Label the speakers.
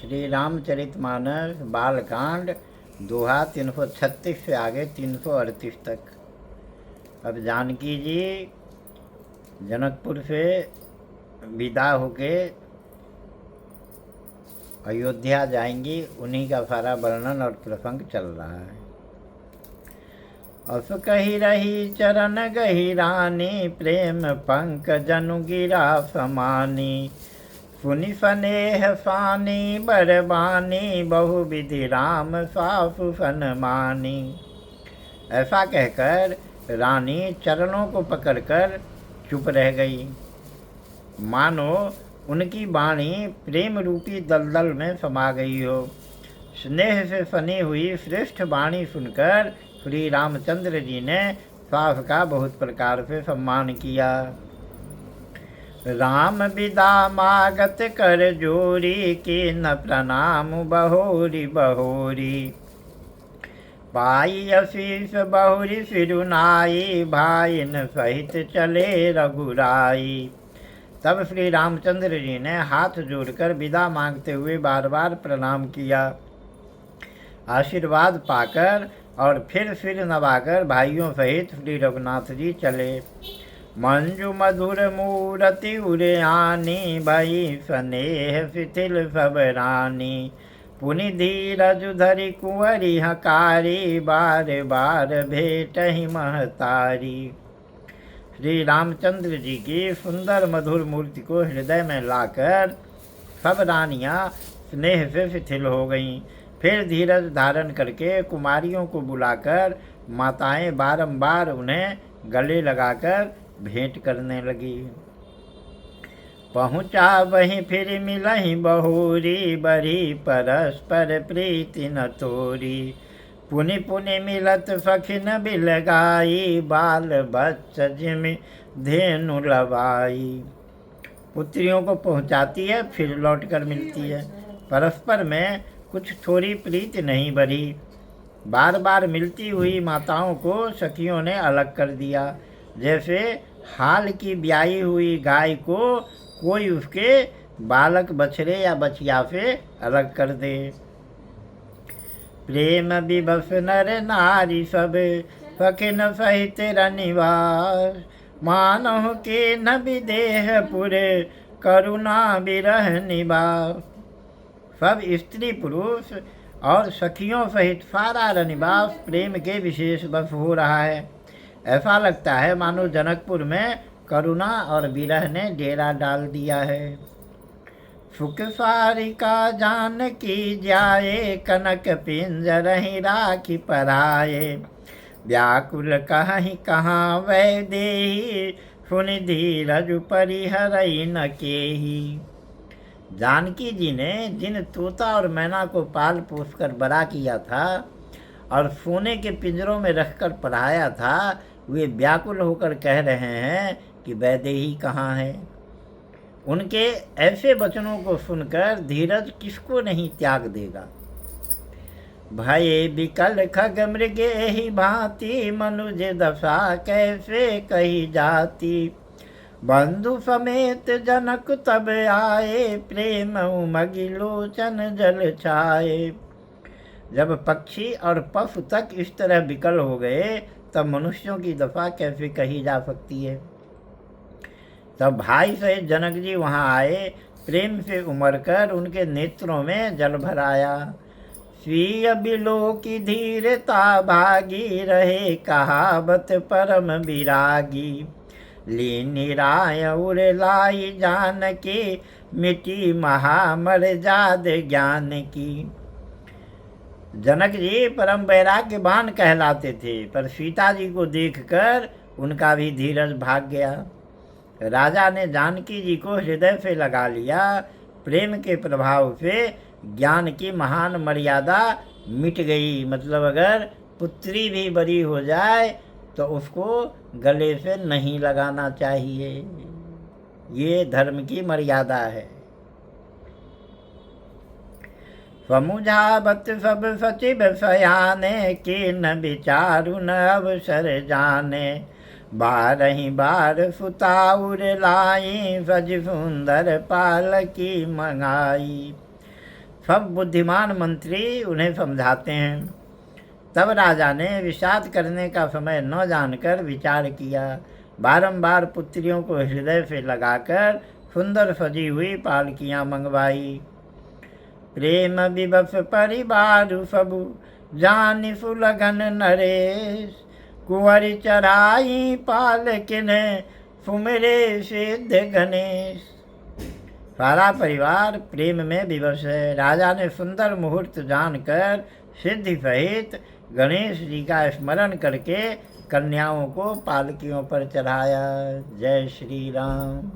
Speaker 1: श्री रामचरितमानस बालकांड दोहा 336 से आगे 338 तक। अब जानकी जी जनकपुर से विदा होके अयोध्या जाएंगी, उन्हीं का सारा वर्णन और प्रसंग चल रहा है। अस कही रही चरण गही रानी, प्रेम पंक जनु गिरा समानी। सुनि स्नेह सानी बरबानी, बहु विधि राम सासु सनमानी। ऐसा कहकर रानी चरणों को पकड़कर चुप रह गई, मानो उनकी वाणी प्रेम रूपी दलदल में समा गई हो। स्नेह से सनी हुई श्रेष्ठ वाणी सुनकर श्री रामचंद्र जी ने सास का बहुत प्रकार से सम्मान किया। राम विदा मागत कर जोरी, की न प्रणाम बहोरी बहोरी। पाई आशीष बहुरी सिरुनाई, भाईन सहित चले रघुराई। तब श्री रामचंद्र जी ने हाथ जोड़कर विदा मांगते हुए बार बार प्रणाम किया। आशीर्वाद पाकर और फिर सिर नवाकर भाइयों सहित श्री रघुनाथ जी चले। मंजू मधुर मूरति उड़ानी, भई स्नेह शिथिल सब रानी। पुनि धीरज धरि कुंवरी हकारी, बार बार भेटहि महतारी। श्री रामचंद्र जी की सुंदर मधुर मूर्ति को हृदय में लाकर सब रानियां स्नेह से शिथिल हो गईं। फिर धीरज धारण करके कुमारियों को बुलाकर माताएं बारंबार उन्हें गले लगाकर भेंट करने लगी। पहुँचा वहीं फिर मिलहि बहुरी, बड़ी परस्पर प्रीति न तोरी। पुनि पुनि मिलत सखिन बिलगाई, बाल बच्च जिमि धेनु लवाई। पुत्रियों को पहुँचाती है फिर लौट कर मिलती है। परस्पर में कुछ थोड़ी प्रीति नहीं बढ़ी। बार बार मिलती हुई माताओं को सखियों ने अलग कर दिया, जैसे हाल की ब्याई हुई गाय को कोई उसके बालक बछड़े या बछिया से अलग कर दे। प्रेम विवश नर नारी सब, सखिन सहित रनिवास। मानव के न विदेह पुरे, करुणा विरह निवास। सब स्त्री पुरुष और सखियों सहित सारा रनिवास प्रेम के विशेष बस हो रहा है। ऐसा लगता है मानो जनकपुर में करुणा और विरह ने डेरा डाल दिया है। सुख सारिका जानकी जाए, कनक पिंजरहि राखी पराए। व्याकुल कहीं कहाँ वै देहि, सुनि धीरज परिहरई न केही। जानकी जी ने जिन तोता और मैना को पाल पोस कर बड़ा किया था और सोने के पिंजरों में रखकर पढ़ाया था, वे व्याकुल होकर कह रहे हैं कि वैदेही कहाँ है। उनके ऐसे वचनों को सुनकर धीरज किसको नहीं त्याग देगा। भये विकल खग मृग एहि भांति, मनुज दशा कैसे कही जाती। बंधु समेत जनक तब आए, प्रेम उमगी लोचन जल छाए। जब पक्षी और पशु तक इस तरह विकल हो गए तब मनुष्यों की दशा कैसे कही जा सकती है। तब भाई सहित जनक जी वहाँ आए, प्रेम से उमड़कर उनके नेत्रों में जल भराया। स्वीय बिलो की धीरता भागी, रहे कहावत परम विरागी। लीनी राय उर लाई जानकी, मिटी महामर जाद ज्ञान की। जनक जी परम वैराग्यवान कहलाते थे, पर सीता जी को देखकर उनका भी धीरज भाग गया। राजा ने जानकी जी को हृदय से लगा लिया। प्रेम के प्रभाव से ज्ञान की महान मर्यादा मिट गई। मतलब अगर पुत्री भी बड़ी हो जाए तो उसको गले से नहीं लगाना चाहिए, ये धर्म की मर्यादा है। समुझावत सब सचिव सयाने, की न विचारु न अवसर जाने। बारही बार सुताउर लाई, सज सुंदर पालकी मंगाई। सब बुद्धिमान मंत्री उन्हें समझाते हैं। तब राजा ने विषाद करने का समय न जानकर विचार किया। बारंबार पुत्रियों को हृदय से लगाकर सुंदर सजी हुई पालकियां मंगवाई। प्रेम विवश परिवार सबु जानि सुलगन नरेश, कुंवरी चढ़ाई पालकिन सुमिरे सिद्ध गणेश। सारा परिवार प्रेम में विवश है। राजा ने सुंदर मुहूर्त जानकर सिद्धि सहित गणेश जी का स्मरण करके कन्याओं को पालकियों पर चढ़ाया। जय श्री राम।